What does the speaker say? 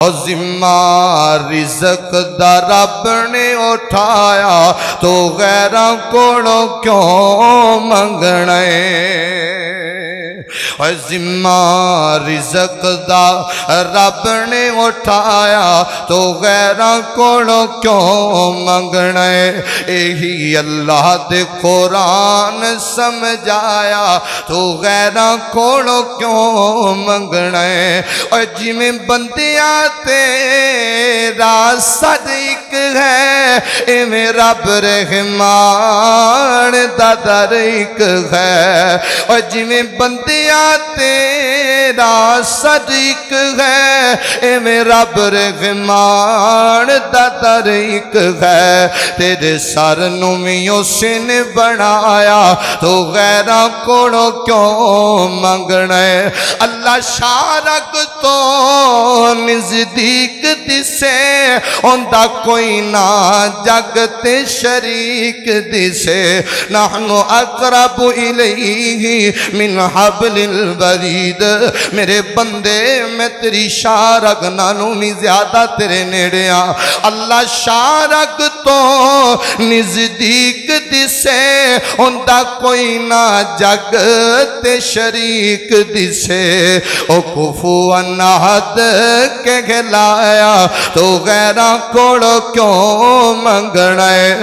ذمہ رزق دا رب نے اٹھایا تو غیراں کولوں کیوں منگنا ہے۔ ذمہ رزق دا رب نے اٹھایا تو غیراں کولوں کیوں منگنا ہے۔ یہی اللہ دے قرآن سمجھایا تو غیراں کولوں کیوں منگنا ہے۔ اور جویں بندیاں تیرا صدیق ہے ایویں رب رحمان دا طریق ہے۔ اور جویں بندیاں تیرا صدیق ہے ایویں رب رحمان دا طریق ہے۔ تیرے سر نوں وی اس نے بنایا تو غیراں کولوں کیوں منگنا ہے۔ اللہ شارک تو نزدیک دسے اوندا کوئی نہ جگ تے شریک دسے۔ نحن اقرب الیہ من حبل الورید۔ میرے بندے میں تیری شارک نانوں بھی زیادہ تیرے نیڑے ہاں۔ اللہ شارک تو نزدیک دسے اوندا کوئی نہ جگ تے شریک دسے۔ او کفواً احد کے کھلایا تو غیراں کولوں کیوں منگنا ہے۔